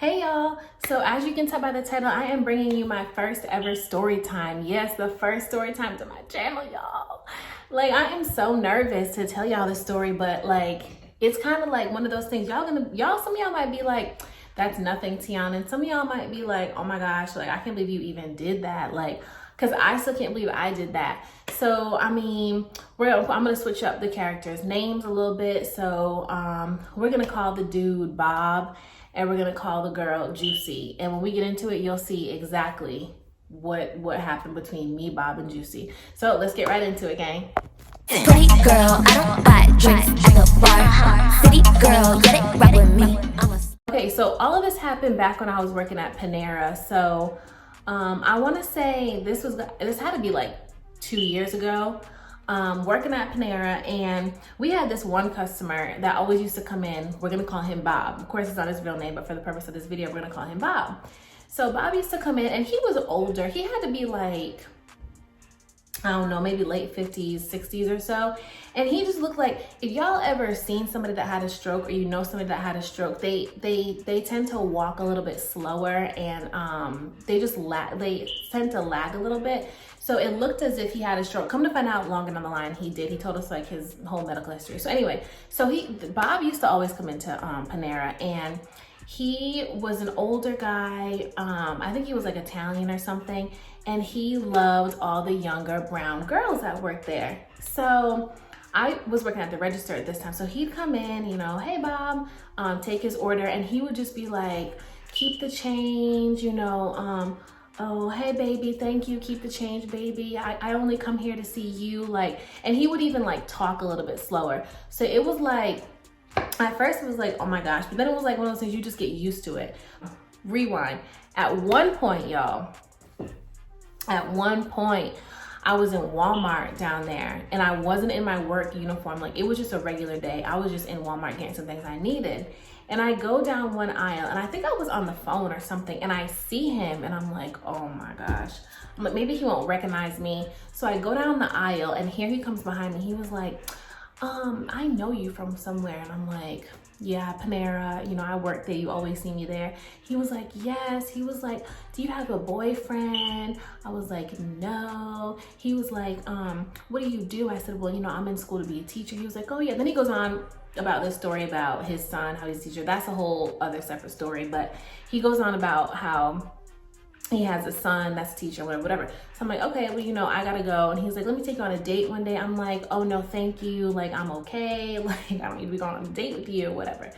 Hey y'all, so as you can tell by the title, I am bringing you my first ever story time. Yes, the first story time to my channel, y'all. Like, I am so nervous to tell y'all this story, but like, it's kind of like one of those things some of y'all might be like, that's nothing, Tiana. And some of y'all might be like, oh my gosh, like, I can't believe you even did that. Like, cause I still can't believe I did that. So, I mean, I'm gonna switch up the characters' names a little bit. So, we're gonna call the dude Bob, and we're gonna call the girl Juicy. And when we get into it, you'll see exactly what happened between me, Bob, and Juicy. So let's get right into it, gang. Pretty girl, I don't buy drinks at the bar. City girl, get it right with me. Okay, so all of this happened back when I was working at Panera. So I wanna say this had to be like 2 years ago. Working at Panera, and we had this one customer that always used to come in. We're gonna call him Bob. Of course, it's not his real name, but for the purpose of this video, we're gonna call him Bob. So Bob used to come in, and he was older. He had to be like, I don't know, maybe late 50s, 60s or so. And he just looked like, if y'all ever seen somebody that had a stroke, or you know somebody that had a stroke, they tend to walk a little bit slower, and they tend to lag a little bit. So it looked as if he had a stroke. Come to find out, longer down the line, he did. He told us like his whole medical history. So anyway, Bob used to always come into Panera, and he was an older guy. I think he was like Italian or something, and he loved all the younger brown girls that worked there. So I was working at the register at this time. So he'd come in, you know, hey Bob, take his order, and he would just be like, keep the change, you know, oh, hey baby, thank you, keep the change, baby. I only come here to see you, like, and he would even like talk a little bit slower. So it was like, at first it was like, oh my gosh, but then it was like one of those things you just get used to it. Rewind. At one point, y'all, I was in Walmart down there, and I wasn't in my work uniform. Like, it was just a regular day. I was just in Walmart getting some things I needed. And I go down one aisle, and I think I was on the phone or something, and I see him, and I'm like, oh my gosh. I'm like, maybe he won't recognize me. So I go down the aisle, and here he comes behind me. He was like, I know you from somewhere. And I'm like, yeah, Panera, you know, I work there, you always see me there. He was like, yes. He was like, do you have a boyfriend? I was like, no. He was like, what do you do? I said, well, you know, I'm in school to be a teacher. He was like, oh yeah. Then he goes on about this story about his son, how he's a teacher. That's a whole other separate story, but he goes on about how he has a son that's a teacher, whatever. So I'm like, okay, well, you know, I gotta go. And he's like, let me take you on a date one day. I'm like, oh no, thank you. Like, I'm okay. Like, I don't need to be going on a date with you or whatever.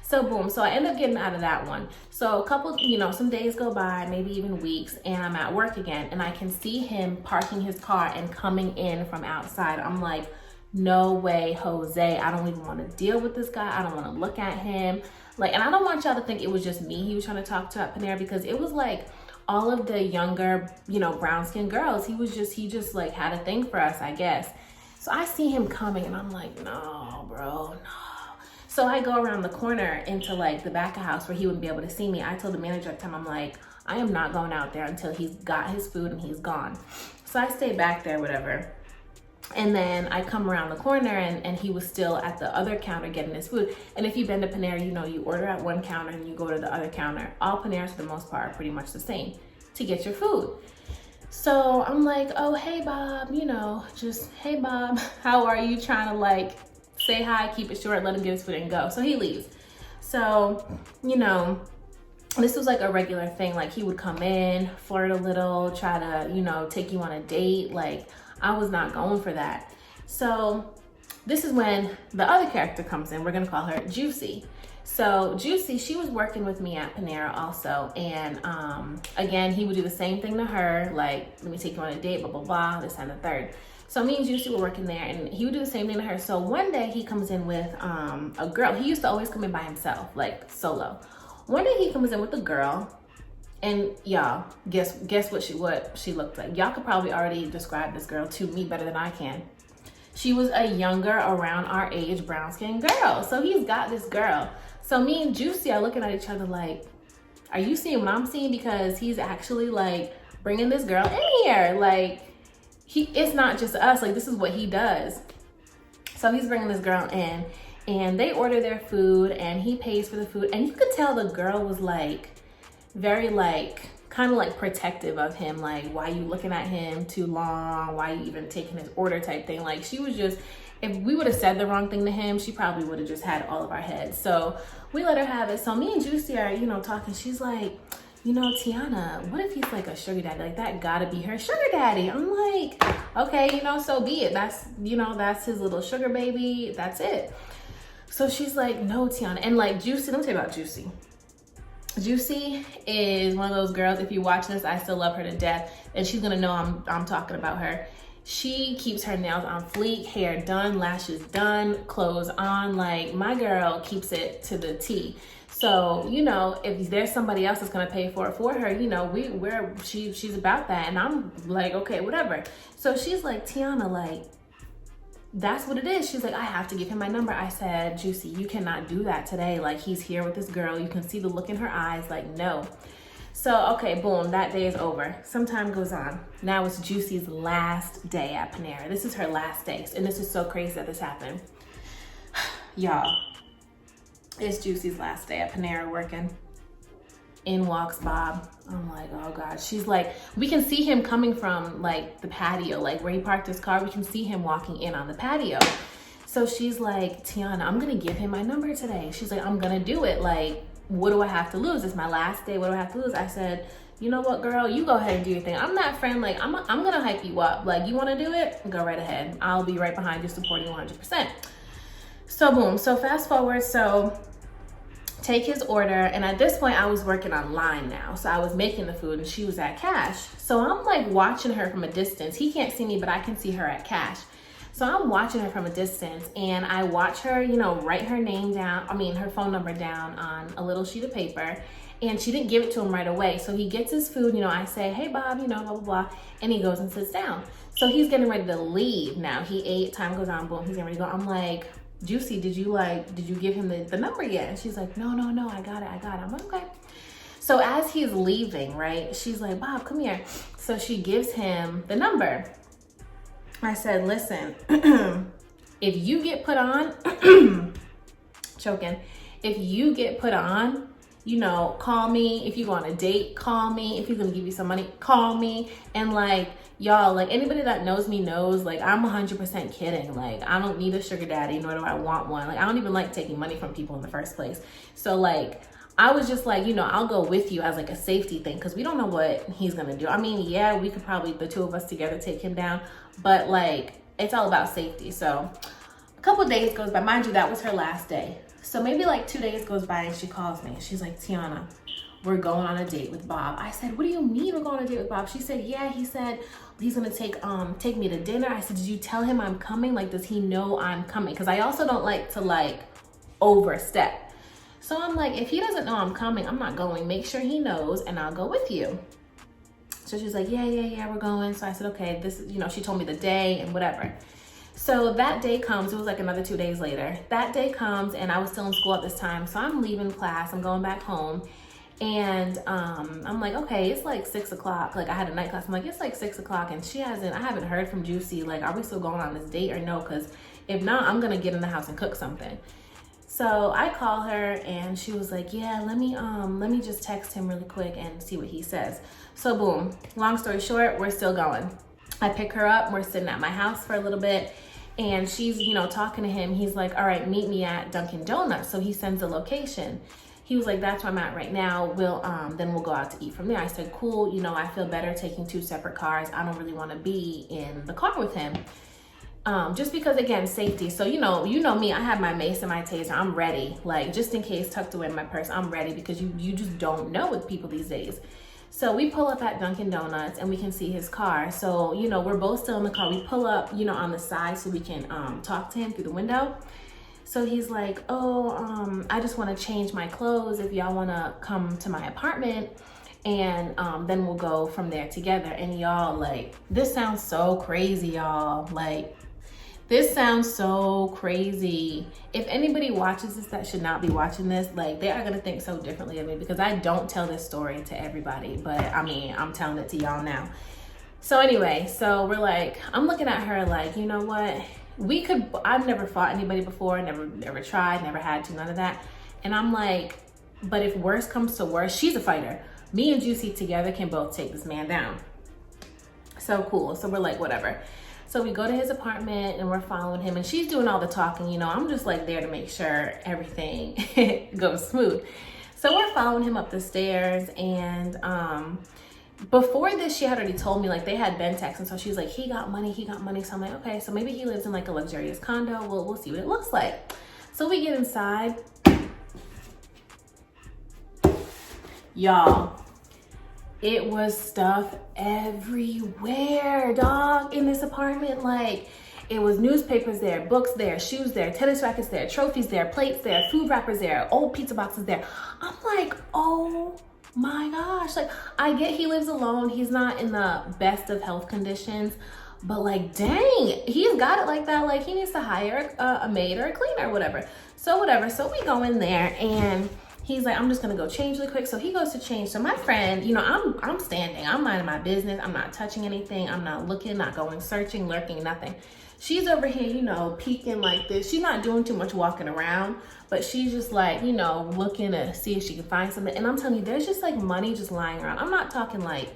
So boom, so I end up getting out of that one. So a couple, you know, some days go by, maybe even weeks, and I'm at work again, and I can see him parking his car and coming in from outside. I'm like, no way, Jose, I don't even want to deal with this guy. I don't want to look at him. Like, and I don't want y'all to think it was just me he was trying to talk to at Panera, because it was like all of the younger, you know, brown skinned girls. He just like had a thing for us, I guess. So I see him coming, and I'm like, no, bro, no. So I go around the corner into like the back of house where he wouldn't be able to see me. I told the manager at the time, I'm like, I am not going out there until he's got his food and he's gone. So I stay back there, whatever. And then I come around the corner, and he was still at the other counter getting his food. And if you've been to Panera, you know, you order at one counter and you go to the other counter. All Paneras for the most part are pretty much the same to get your food. So I'm like, oh, hey Bob, you know, just, hey Bob, how are you? Trying to like say hi, keep it short, let him get his food and go. So he leaves. So, you know, this was like a regular thing. Like, he would come in, flirt a little, try to, you know, take you on a date. Like, I was not going for that. So this is when the other character comes in. We're gonna call her Juicy. So Juicy, she was working with me at Panera also. And again, he would do the same thing to her. Like, let me take you on a date, blah, blah, blah, this and the third. So me and Juicy were working there, and he would do the same thing to her. So one day he comes in with a girl. He used to always come in by himself, like solo. One day he comes in with a girl. And y'all, guess what she looked like. Y'all could probably already describe this girl to me better than I can. She was a younger, around our age, brown-skinned girl. So he's got this girl. So me and Juicy are looking at each other like, are you seeing what I'm seeing? Because he's actually like bringing this girl in here. Like, it's not just us. Like, this is what he does. So he's bringing this girl in, and they order their food and he pays for the food. And you could tell the girl was like, very like, kind of like protective of him. Like, why you looking at him too long? Why you even taking his order type thing? Like, she was just, if we would have said the wrong thing to him, she probably would have just had all of our heads. So we let her have it. So me and Juicy are, you know, talking. She's like, you know, Tiana, what if he's like a sugar daddy? Like, that gotta be her sugar daddy. I'm like, okay, you know, so be it. That's, you know, that's his little sugar baby. That's it. So she's like, no, Tiana. And like Juicy, let me tell you about Juicy. Juicy is one of those girls, if you watch this, I still love her to death. And she's gonna know I'm talking about her. She keeps her nails on fleek, hair done, lashes done, clothes on. Like, my girl keeps it to the T. So, you know, if there's somebody else that's gonna pay for it for her, you know, she's about that. And I'm like, okay, whatever. So she's like, Tiana, like, that's what it is. She's like, I have to give him my number. I said, Juicy, you cannot do that today. Like, he's here with this girl. You can see the look in her eyes. Like, no. So, okay, boom, that day is over. Some time goes on. Now it's Juicy's last day at Panera. This is her last day. And this is so crazy that this happened. Y'all, it's Juicy's last day at Panera working. In walks Bob. I'm like, oh God. She's like, we can see him coming from like the patio, like where he parked his car. We can see him walking in on the patio. So she's like, Tiana, I'm gonna give him my number today. She's like, I'm gonna do it. Like, what do I have to lose? It's my last day. What do I have to lose? I said, you know what, girl? You go ahead and do your thing. I'm that friend. Like, I'm gonna hype you up. Like, you wanna do it? Go right ahead. I'll be right behind you, supporting you 100%. So boom. So fast forward. So take his order, and at this point I was working online now, so I was making the food and she was at cash. So I'm like watching her from a distance. He can't see me, but I can see her at cash. So I'm watching her from a distance, and I watch her, you know, write her name down, her phone number down on a little sheet of paper, and she didn't give it to him right away. So he gets his food, you know, I say, hey Bob, you know, blah, blah, blah, and he goes and sits down. So he's getting ready to leave now. He ate, time goes on, boom, he's getting ready to go. I'm like, Juicy, did you give him the number yet? And she's like, no, I got it. I'm like, okay. So as he's leaving, right, she's like, Bob, come here. So she gives him the number. I said, listen, if you get put on, choking, if you get put on, you know, call me. If you go on a date, call me. If he's gonna give you some money, call me. And like, y'all, like, anybody that knows me knows, like, I'm 100% kidding. Like, I don't need a sugar daddy, nor do I want one. Like, I don't even like taking money from people in the first place. So like, I was just like, you know, I'll go with you as like a safety thing, because we don't know what he's gonna do. I mean, yeah, we could probably, the two of us together, take him down, but like, it's all about safety. So a couple days goes by. Mind you, that was her last day. So maybe like 2 days goes by and she calls me. She's like, Tiana, we're going on a date with Bob. I said, what do you mean we're going on a date with Bob? She said, yeah, he said he's gonna take me to dinner. I said, did you tell him I'm coming? Like, does he know I'm coming? Because I also don't like to like overstep. So I'm like, if he doesn't know I'm coming, I'm not going. Make sure he knows and I'll go with you. So she's like, yeah, we're going. So I said, okay, this is, you know, she told me the day and whatever. So that day comes, it was like another 2 days later. That day comes and I was still in school at this time. So I'm leaving class, I'm going back home. And I'm like, okay, it's like 6 o'clock. Like, I had a night class. I'm like, it's like 6 o'clock and I haven't heard from Juicy. Like, are we still going on this date or no? Because if not, I'm gonna get in the house and cook something. So I call her and she was like, yeah, let me just text him really quick and see what he says. So boom, long story short, we're still going. I pick her up, we're sitting at my house for a little bit, and she's, you know, talking to him. He's like, all right, meet me at Dunkin' Donuts. So he sends the location. He was like, that's where I'm at right now. Then we'll go out to eat from there. I said, cool, you know, I feel better taking 2 separate cars. I don't really want to be in the car with him. Just because, again, safety. So, you know me, I have my mace and my taser. I'm ready. Like, just in case, tucked away in my purse, I'm ready, because you just don't know with people these days. So we pull up at Dunkin' Donuts and we can see his car. So, you know, we're both still in the car. We pull up, you know, on the side so we can talk to him through the window. So he's like, oh, I just want to change my clothes if y'all want to come to my apartment. And then we'll go from there together. And y'all, like, this sounds so crazy, y'all. Like, this sounds so crazy. If anybody watches this that should not be watching this, like, they are gonna think so differently of me, because I don't tell this story to everybody, but I mean, I'm telling it to y'all now. So anyway, so we're like, I'm looking at her like, you know what? I've never fought anybody before, never tried, never had to, none of that. And I'm like, but if worse comes to worse, she's a fighter. Me and Juicy together can both take this man down. So cool. So we're like, whatever. So we go to his apartment and we're following him, and she's doing all the talking, you know. I'm just like there to make sure everything goes smooth. So we're following him up the stairs, and before this, she had already told me, like, they had been texting. So she's like, he got money. So I'm like, okay, so maybe he lives in like a luxurious condo. We'll see what it looks like. So we get inside. Y'all, it was stuff everywhere, dog, in this apartment. Like, it was newspapers there, books there, shoes there, tennis rackets there, trophies there, plates there, food wrappers there, old pizza boxes there. I'm like, oh my gosh. Like, I get he lives alone. He's not in the best of health conditions, but like, dang, he's got it like that. Like, he needs to hire a maid or a cleaner or whatever. So whatever. So we go in there, and he's like, I'm just gonna go change really quick. So he goes to change. So my friend, you know, I'm standing, I'm minding my business. I'm not touching anything. I'm not looking, not going searching, lurking, nothing. She's over here, you know, peeking like this. She's not doing too much walking around, but she's just like, you know, looking to see if she can find something. And I'm telling you, there's just like money just lying around. I'm not talking like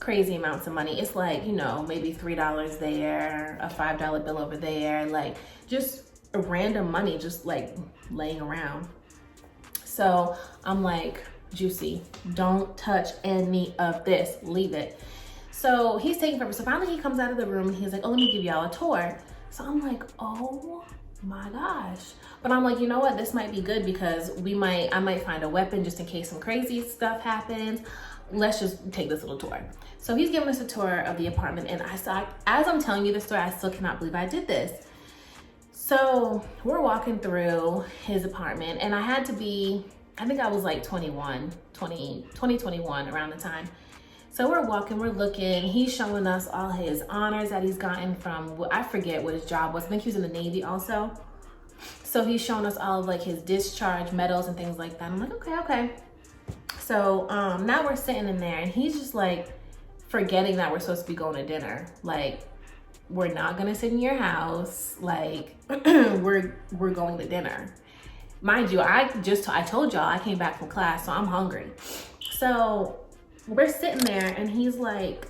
crazy amounts of money. It's like, you know, maybe $3 there, a $5 bill over there, like just random money just like laying around. So I'm like, Juicy, don't touch any of this, leave it. So he's taking forever. So finally he comes out of the room and he's like, oh, let me give y'all a tour. So I'm like, oh my gosh. But I'm like, you know what? This might be good because I might find a weapon just in case some crazy stuff happens. Let's just take this little tour. So he's giving us a tour of the apartment. And as I'm telling you this story, I still cannot believe I did this. So we're walking through his apartment, and I had to be, I think I was like 21, around the time. So we're walking, we're looking, he's showing us all his honors that he's gotten from, I forget what his job was. I think he was in the Navy also. So he's showing us all of like his discharge medals and things like that. I'm like, okay. So now we're sitting in there, and he's just like forgetting that we're supposed to be going to dinner. Like, we're not gonna sit in your house. Like, we're going to dinner. Mind you, I told y'all I came back from class, so I'm hungry. So we're sitting there, and he's like,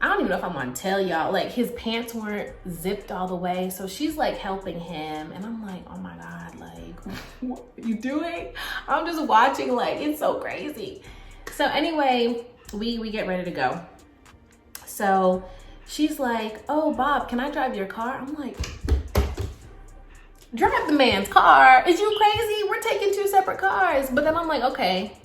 I don't even know if I'm gonna tell y'all, like his pants weren't zipped all the way. So she's like helping him, and I'm like, oh my God, like, what are you doing? I'm just watching, like, it's so crazy. So anyway, we get ready to go. So she's like, oh, Bob, can I drive your car? I'm like, drive the man's car? Is you crazy? We're taking 2 separate cars. But then I'm like, okay,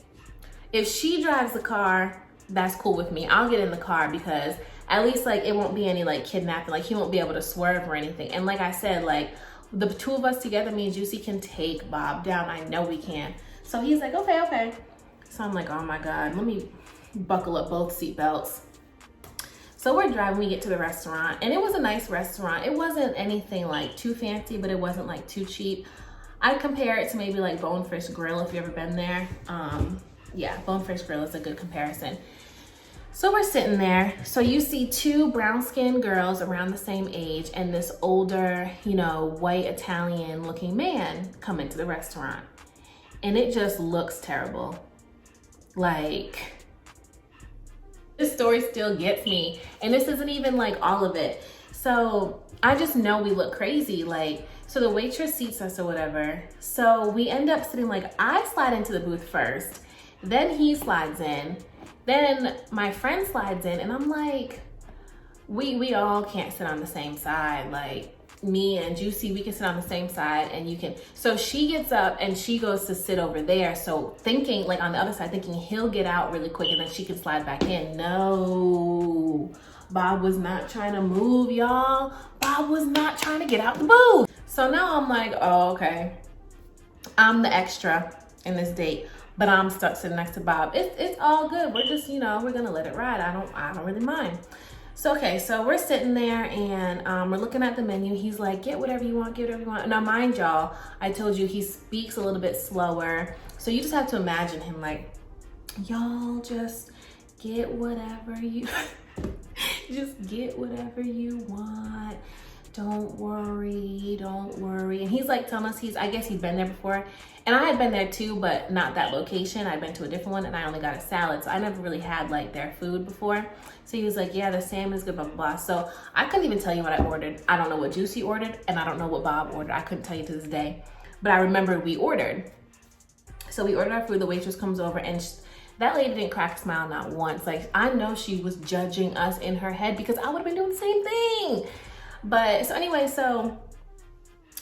if she drives the car, that's cool with me. I'll get in the car because at least like it won't be any like kidnapping. Like he won't be able to swerve or anything. And like I said, like the 2 of us together, me and Juicy can take Bob down. I know we can. So he's like, okay. So I'm like, oh my God, let me buckle up both seatbelts. So we're driving, we get to the restaurant, and it was a nice restaurant. It wasn't anything like too fancy, but it wasn't like too cheap. I'd compare it to maybe like Bonefish Grill if you've ever been there. Yeah, Bonefish Grill is a good comparison. So we're sitting there. So you see 2 brown-skinned girls around the same age and this older, you know, white Italian looking man come into the restaurant. And it just looks terrible. Like, this story still gets me. And this isn't even like all of it. So I just know we look crazy. Like, so the waitress seats us or whatever. So we end up sitting, like, I slide into the booth first. Then he slides in. Then my friend slides in, and I'm like, we all can't sit on the same side. Like, me and Juicy, we can sit on the same side, and you can. So she gets up and she goes to sit over there. So thinking, like on the other side, thinking he'll get out really quick and then she can slide back in. No, Bob was not trying to move, y'all. Bob was not trying to get out the booth. So now I'm like, oh, okay. I'm the extra in this date, but I'm stuck sitting next to Bob. It's all good. We're just, you know, we're gonna let it ride. I don't really mind. So, okay, so we're sitting there and we're looking at the menu. He's like, get whatever you want, get whatever you want. Now, mind y'all, I told you he speaks a little bit slower. So you just have to imagine him like, y'all just get whatever you, just get whatever you want. don't worry, don't worry. And he's like telling us I guess he's been there before. And I had been there too, but not that location. I'd been to a different one and I only got a salad. So I never really had like their food before. So he was like, yeah, the salmon's good, blah, blah, blah. So I couldn't even tell you what I ordered. I don't know what Juicy ordered and I don't know what Bob ordered. I couldn't tell you to this day. But I remember we ordered. So we ordered our food, the waitress comes over and that lady didn't crack a smile not once. Like, I know she was judging us in her head because I would have been doing the same thing. But so anyway, so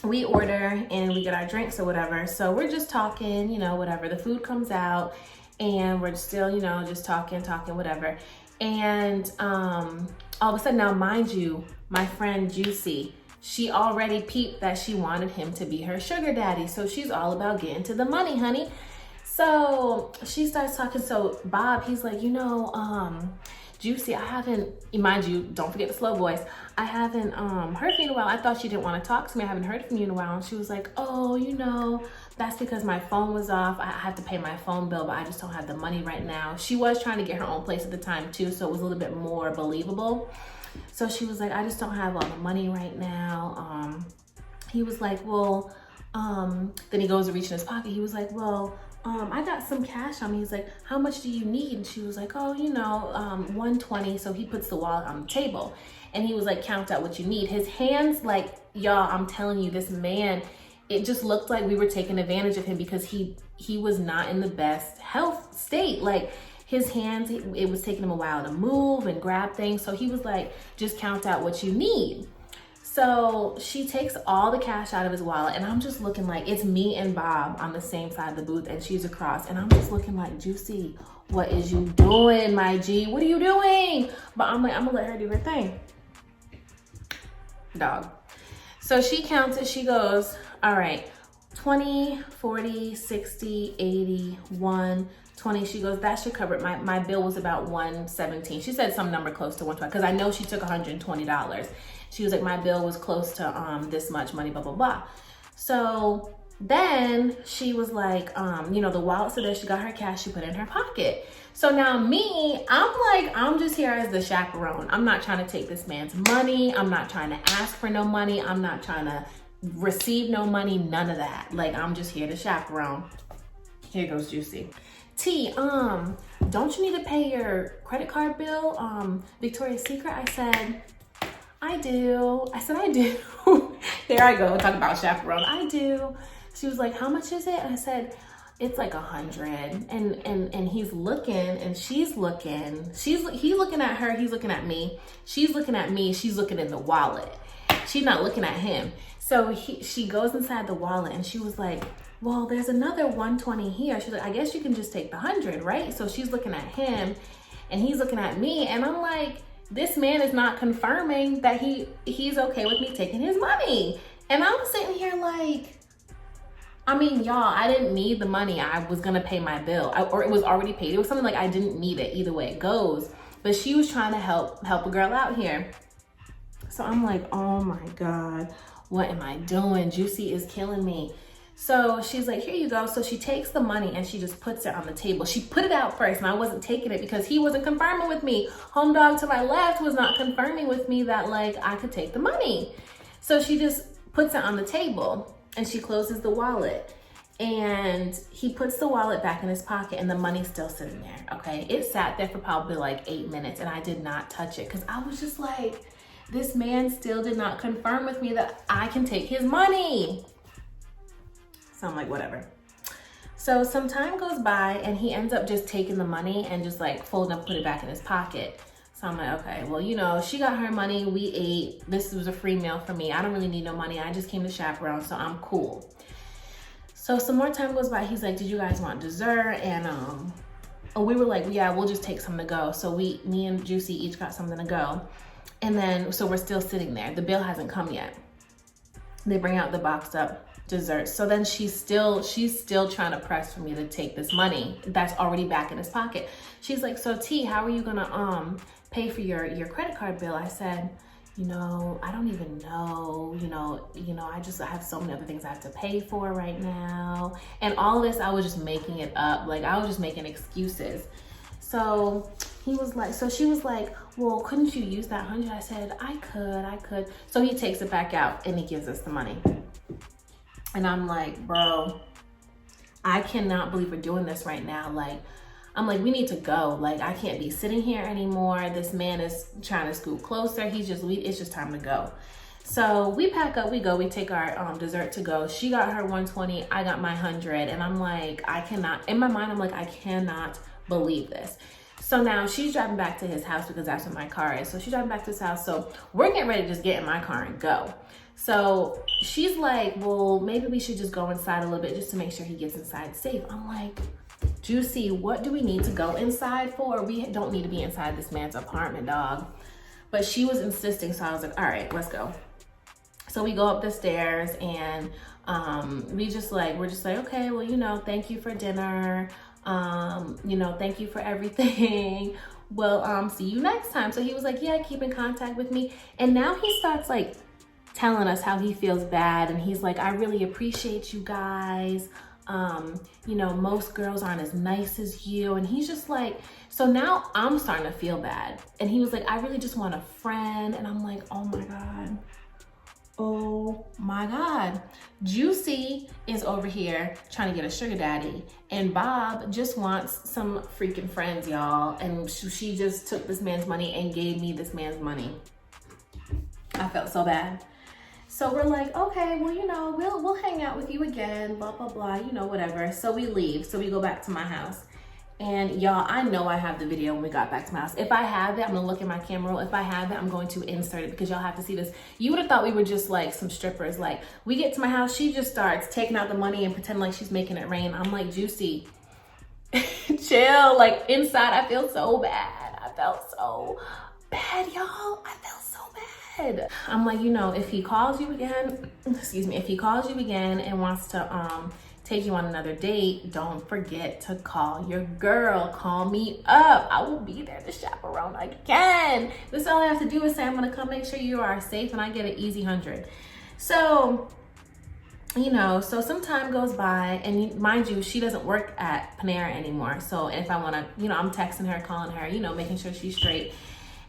we order and we get our drinks or whatever. So we're just talking, you know, whatever. The food comes out and we're still, you know, just talking, whatever. And all of a sudden, now mind you, my friend Juicy, she already peeped that she wanted him to be her sugar daddy. So she's all about getting to the money, honey. So she starts talking. So Bob, he's like, you know, Juicy, I haven't, mind you, don't forget the slow voice. I haven't heard from you in a while. I thought she didn't want to talk to me. I haven't heard from you in a while. And she was like, oh, you know, that's because my phone was off. I had to pay my phone bill, but I just don't have the money right now. She was trying to get her own place at the time too, so it was a little bit more believable. So she was like, I just don't have all the money right now. He was like, well, then he goes to reach in his pocket. He was like, well, I got some cash on me. He's like, how much do you need? And she was like, oh, you know, 120. So he puts the wallet on the table and he was like, count out what you need. His hands, like, y'all, I'm telling you, this man, it just looked like we were taking advantage of him because he was not in the best health state. Like, his hands, it was taking him a while to move and grab things. So he was like, just count out what you need. So she takes all the cash out of his wallet and I'm just looking like, it's me and Bob on the same side of the booth and she's across. And I'm just looking like, Juicy, what is you doing, my G? What are you doing? But I'm like, I'm gonna let her do her thing. Dog. So she counts it, she goes, all right, 20, 40, 60, 80, 1, 20. She goes, that should cover it. My bill was about 117. She said some number close to 120 because I know she took $120. She was like, my bill was close to this much money, blah, blah, blah. So then she was like, you know, the wallet, so there she got her cash, she put it in her pocket. So now me, I'm just here as the chaperone. I'm not trying to take this man's money. I'm not trying to ask for no money. I'm not trying to receive no money, none of that. Like, I'm just here to chaperone. Here goes Juicy. T, don't you need to pay your credit card bill? Victoria's Secret? I said, I do. There I go, talk about chaperone. I do. She was like, how much is it? I said, it's like 100. And he's looking and she's looking. He's looking at her, he's looking at me. She's looking at me, she's looking in the wallet. She's not looking at him. So she goes inside the wallet and she was like, well, there's another 120 here. She's like, I guess you can just take the 100, right? So she's looking at him and he's looking at me and I'm like, this man is not confirming that he's okay with me taking his money. And I'm sitting here like, I mean, y'all, I didn't need the money. I was gonna pay my bill or it was already paid. It was something like I didn't need it, either way it goes. But she was trying to help a girl out here. So I'm like, oh my God, what am I doing? Juicy is killing me. So she's like, here you go. So she takes the money and she just puts it on the table. She put it out first and I wasn't taking it because he wasn't confirming with me. Home dog to my left was not confirming with me that like I could take the money. So she just puts it on the table and she closes the wallet and he puts the wallet back in his pocket and the money's still sitting there, okay? It sat there for probably like 8 minutes and I did not touch it because I was just like, this man still did not confirm with me that I can take his money. So I'm like, whatever. So some time goes by and he ends up just taking the money and just like folding up, put it back in his pocket. So I'm like, okay, well, you know, she got her money, we ate. This was a free meal for me. I don't really need no money. I just came to chaperone, so I'm cool. So some more time goes by. He's like, did you guys want dessert? And we were like, yeah, we'll just take something to go. So me and Juicy each got something to go. And then, so we're still sitting there. The bill hasn't come yet. They bring out the boxed up desserts. So then she's still trying to press for me to take this money that's already back in his pocket. She's like, so T, how are you gonna pay for your credit card bill? I said, you know, I don't even know, you know, I have so many other things I have to pay for right now. And all of this, I was just making it up. Like I was just making excuses. So he was like, so she was like, well, couldn't you use that 100? I said, I could. So he takes it back out and he gives us the money. And I'm like, bro, I cannot believe we're doing this right now. Like, I'm like, we need to go. Like, I can't be sitting here anymore. This man is trying to scoot closer. It's just time to go. So we pack up, we go, we take our dessert to go. She got her 120, I got my 100. And I'm like, I cannot, in my mind, I'm like, I cannot believe this. So now she's driving back to his house because that's where my car is. So she's driving back to his house. So we're getting ready to just get in my car and go. So she's like, well, maybe we should just go inside a little bit just to make sure he gets inside safe. I'm like, Juicy, what do we need to go inside for? We don't need to be inside this man's apartment, dog. But she was insisting, so I was like, all right, let's go. So we go up the stairs and we're just like, okay, well, you know, thank you for dinner. You know, thank you for everything. We'll see you next time. So he was like, yeah, keep in contact with me. And now he starts like telling us how he feels bad. And he's like, I really appreciate you guys. You know, most girls aren't as nice as you. And he's just like, so now I'm starting to feel bad. And he was like, I really just want a friend. And I'm like, oh my God. Oh my God. Juicy is over here trying to get a sugar daddy. And Bob just wants some freaking friends, y'all. And she just took this man's money and gave me this man's money. I felt so bad. So we're like, okay, well, you know, we'll hang out with you again, blah, blah, blah, you know, whatever. So we leave. So we go back to my house. And y'all, I know I have the video when we got back to my house. If I have it, I'm gonna look at my camera roll. If I have it, I'm going to insert it because y'all have to see this. You would have thought we were just like some strippers. Like, we get to my house, she just starts taking out the money and pretending like she's making it rain. I'm like, Juicy, chill. Like, inside, I feel so bad. I felt so bad, y'all. I felt so bad. I'm like, you know, if he calls you again, if he calls you again and wants to take you on another date, don't forget to call your girl. Call me up. I will be there to chaperone again. This is all I have to do is say, I'm gonna come make sure you are safe and I get an easy 100. So, you know, so some time goes by and mind you, she doesn't work at Panera anymore. So if I wanna, you know, I'm texting her, calling her, you know, making sure she's straight.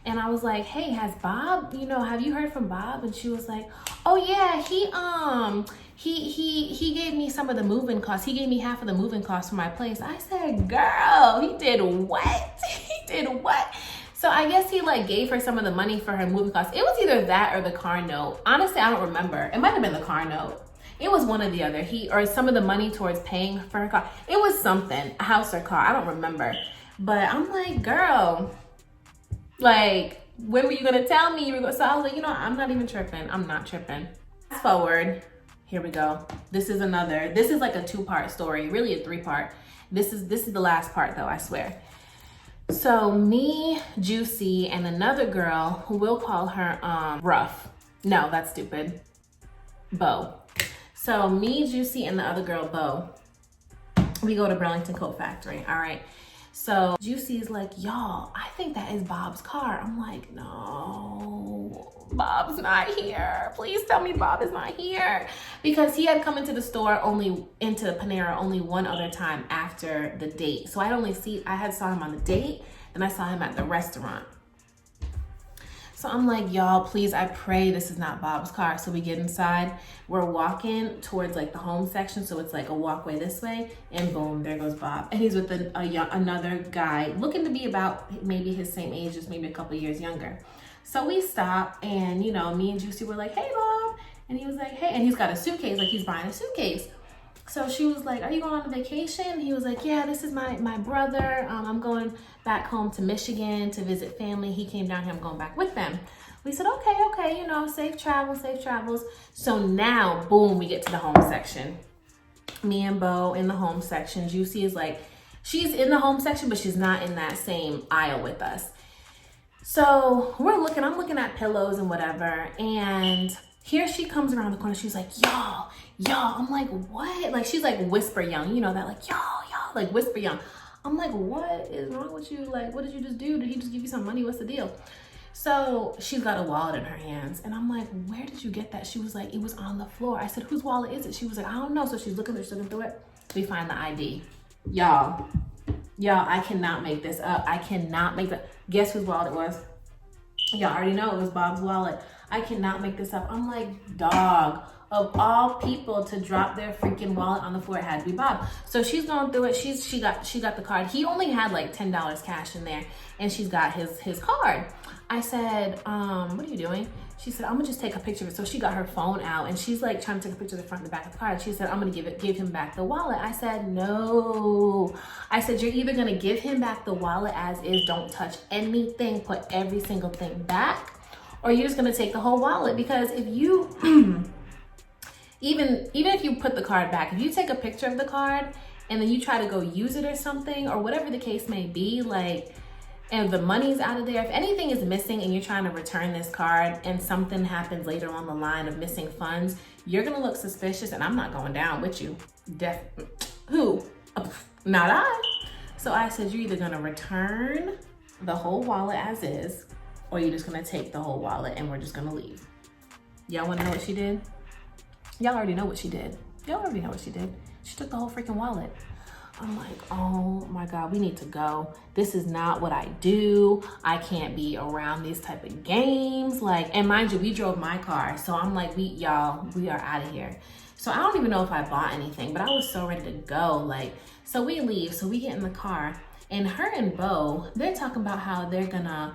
And I was like, hey, has Bob, you know, have you heard from Bob? And she was like, oh yeah, he gave me some of the moving costs. He gave me half of the moving costs for my place. I said, girl, he did what? He did what? So I guess he like gave her some of the money for her moving costs. It was either that or the car note. Honestly, I don't remember. It might've been the car note. It was one or the other. Or some of the money towards paying for her car. It was something, a house or car, I don't remember. But I'm like, girl, like, when were you gonna tell me you were going? So I was like, you know, I'm not even tripping. I'm not tripping. Fast forward, here we go. This is like a 2-part story, really a 3-part. This is the last part though, I swear. So me, Juicy, and another girl who we'll call her Rough. No, that's stupid. Bo. So me, Juicy, and the other girl, Bo, we go to Burlington Coat Factory, all right? So Juicy's like, y'all, I think that is Bob's car. I'm like, no, Bob's not here. Please tell me Bob is not here. Because he had come into the store into Panera only one other time after the date. So I had saw him on the date, and I saw him at the restaurant. So I'm like, y'all, please, I pray this is not Bob's car. So we get inside, we're walking towards like the home section. So it's like a walkway this way, and boom, there goes Bob. And he's with another guy looking to be about maybe his same age, just maybe a couple years younger. So we stop, and you know, me and Juicy were like, hey Bob. And he was like, hey, and he's got a suitcase, like he's buying a suitcase. So she was like, are you going on vacation? He was like, yeah, this is my brother. I'm going back home to Michigan to visit family. He came down here, I'm going back with them. We said, okay, you know, safe travels. So now, boom, we get to the home section. Me and Bo in the home section. Juicy is like, she's in the home section, but she's not in that same aisle with us. So I'm looking at pillows and whatever, and here she comes around the corner. She's like, y'all. I'm like, what? Like, she's like whisper young, you know that, like, y'all, like whisper young. I'm like, what is wrong with you? Like, what did you just do? Did he just give you some money? What's the deal? So she's got a wallet in her hands, and I'm like, where did you get that? She was like, it was on the floor. I said, whose wallet is it? She was like, I don't know. So she's looking through it. We find the ID. Y'all, Y'all, I cannot make this up. I cannot make that. Guess whose wallet it was? Y'all already know it was Bob's wallet. I cannot make this up. I'm like, dog, of all people to drop their freaking wallet on the floor, it had to be Bob. So she's going through it. She got the card. He only had like $10 cash in there, and she's got his card. I said, what are you doing? She said, I'm gonna just take a picture of it. So she got her phone out and she's like trying to take a picture of the front and the back of the card. She said, I'm gonna give him back the wallet. I said, no. I said, you're either gonna give him back the wallet as is, don't touch anything, put every single thing back, or you're just gonna take the whole wallet. Because if you, even if you put the card back, if you take a picture of the card and then you try to go use it or something, or whatever the case may be, like, and the money's out of there, if anything is missing and you're trying to return this card and something happens later on the line of missing funds, you're gonna look suspicious, and I'm not going down with you. Who? Not I. So I said, you're either gonna return the whole wallet as is, or you're just gonna take the whole wallet and we're just gonna leave. Y'all wanna know what she did? Y'all already know what she did. Y'all already know what she did. She took the whole freaking wallet. I'm like, oh my God, we need to go. This is not what I do. I can't be around these type of games. Like, and mind you, we drove my car. So I'm like, we are out of here. So I don't even know if I bought anything, but I was so ready to go. Like, so we leave, so we get in the car, and her and Bo, they're talking about how they're gonna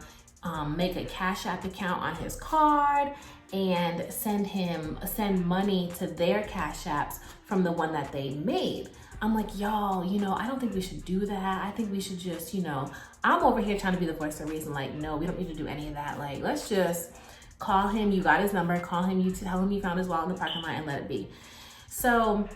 make a Cash App account on his card and send money to their Cash Apps from the one that they made. I'm like, y'all, I don't think we should do that. I think we should just, I'm over here trying to be the voice of reason. Like, no, we don't need to do any of that. Like, let's just call him. You got his number. Call him. You tell him you found his wallet in the parking lot and let it be. So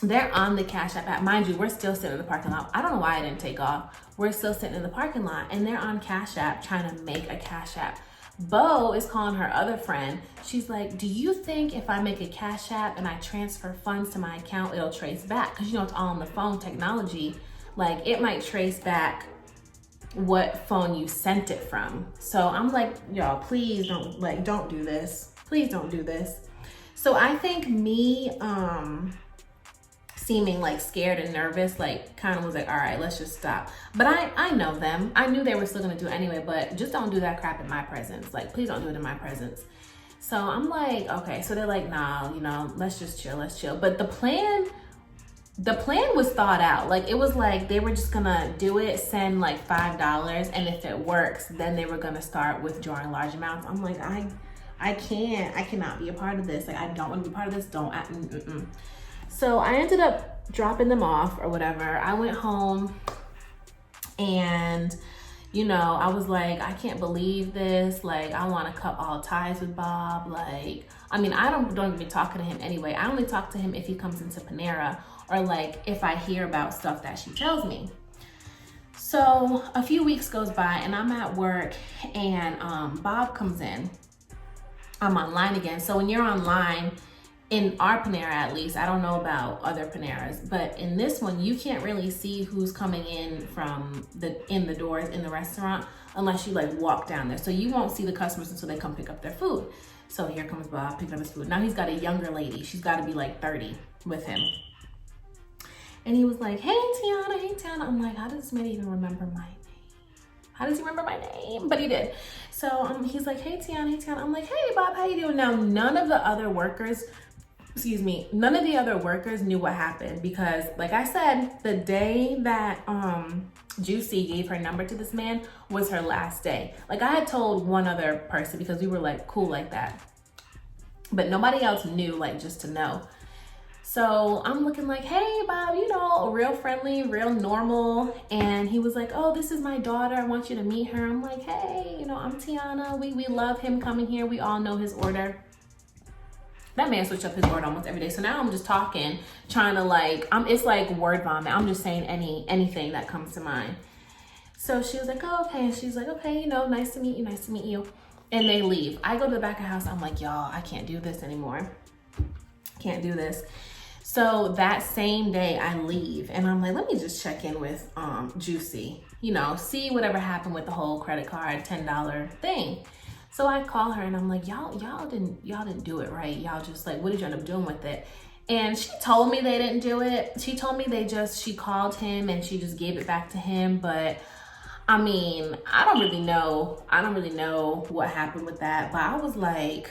they're on the Cash App. Mind you, we're still sitting in the parking lot. I don't know why I didn't take off. We're still sitting in the parking lot, and they're on Cash App trying to make a Cash App. Bo is calling her other friend. She's like, do you think if I make a Cash App and I transfer funds to my account, it'll trace back? Because it's all on the phone technology. Like, it might trace back what phone you sent it from. So I'm like, y'all, please don't do this. Please don't do this. So I think me seeming like scared and nervous, like kind of was like, all right, let's just stop. But I know them. I knew they were still gonna do it anyway, but just don't do that crap in my presence. Like, please don't do it in my presence. So I'm like, okay. So they're like, nah, let's just chill, let's chill. But the plan was thought out. Like, it was like they were just gonna do it, send like $5, and if it works, then they were gonna start withdrawing large amounts. I'm like, I cannot be a part of this. Like, I don't want to be part of this. So I ended up dropping them off or whatever. I went home and, I was like, I can't believe this. Like, I want to cut all ties with Bob. Like, I mean, I don't even be talking to him anyway. I only talk to him if he comes into Panera, or like if I hear about stuff that she tells me. So a few weeks goes by and I'm at work, and Bob comes in. I'm online again. So when you're online, in our Panera at least, I don't know about other Paneras, but in this one, you can't really see who's coming in from in the doors in the restaurant unless you like walk down there. So you won't see the customers until they come pick up their food. So here comes Bob picking up his food. Now he's got a younger lady. She's got to be like 30 with him. And he was like, hey, Tiana, hey, Tiana. I'm like, how does this man even remember my name? How does he remember my name? But he did. So he's like, hey, Tiana, hey, Tiana. I'm like, hey, Bob, how you doing? Now, none of the other workers knew what happened, because like I said, the day that Juicy gave her number to this man was her last day. Like, I had told one other person because we were like cool like that, but nobody else knew, like just to know. So I'm looking like, hey, Bob, real friendly, real normal. And he was like, oh, this is my daughter. I want you to meet her. I'm like, hey, I'm Tiana. We love him coming here. We all know his order. That man switched up his word almost every day. So now I'm just talking, trying to like, it's like word vomit. I'm just saying anything that comes to mind. So she was like, oh, okay. And she's like, okay, nice to meet you, nice to meet you. And they leave. I go to the back of the house. I'm like, y'all, I can't do this anymore. Can't do this. So that same day I leave, and I'm like, let me just check in with Juicy, see whatever happened with the whole credit card $10 thing. So I call her and I'm like, y'all didn't do it, right? Y'all just like, what did you end up doing with it? And she told me they didn't do it. She told me she called him and she just gave it back to him. But I mean, I don't really know what happened with that. But I was like,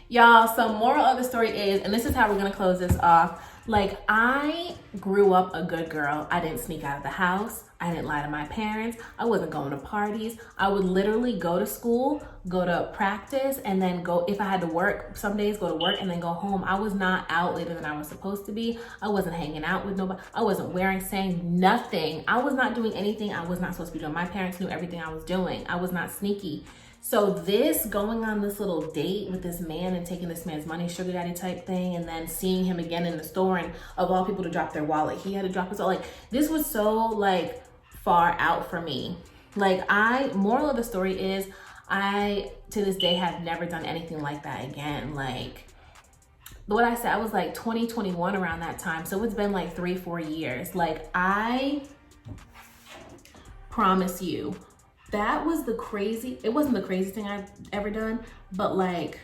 y'all, so moral of the story is, and this is how we're gonna close this off, like, I grew up a good girl. I didn't sneak out of the house. I didn't lie to my parents. I wasn't going to parties. I would literally go to school, go to practice, and then go, if I had to work, some days go to work and then go home. I was not out later than I was supposed to be. I wasn't hanging out with nobody. I wasn't saying nothing. I was not doing anything I was not supposed to be doing. My parents knew everything I was doing. I was not sneaky. So this going on this little date with this man and taking this man's money, sugar daddy type thing, and then seeing him again in the store, and of all people to drop their wallet, he had to drop his wallet. Like, this was so like far out for me. Like, moral of the story is, I to this day have never done anything like that again. Like, what I said, I was like 2021 around that time. So it's been like 3-4 years. Like, I promise you, that was it wasn't the craziest thing I've ever done, but like,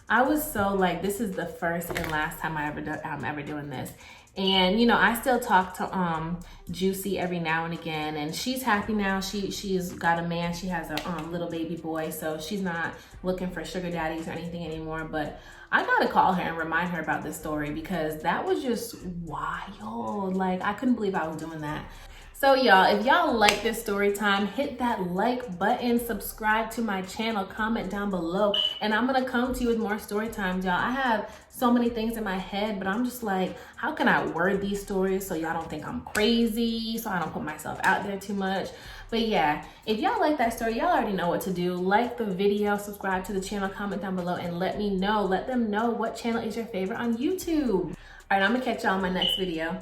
I was so like, this is the first and last time I'm ever doing this. And, you know, I still talk to Juicy every now and again, and she's happy now. She's got a man. She has a little baby boy, so she's not looking for sugar daddies or anything anymore. But I gotta call her and remind her about this story, because that was just wild. Like, I couldn't believe I was doing that. So y'all, if y'all like this story time, hit that like button, subscribe to my channel, comment down below, and I'm gonna come to you with more story times, y'all. I have so many things in my head, but I'm just like, how can I word these stories so y'all don't think I'm crazy, so I don't put myself out there too much. But yeah, if y'all like that story, y'all already know what to do. Like the video, subscribe to the channel, comment down below, and let them know what channel is your favorite on YouTube. All right, I'm gonna catch y'all in my next video.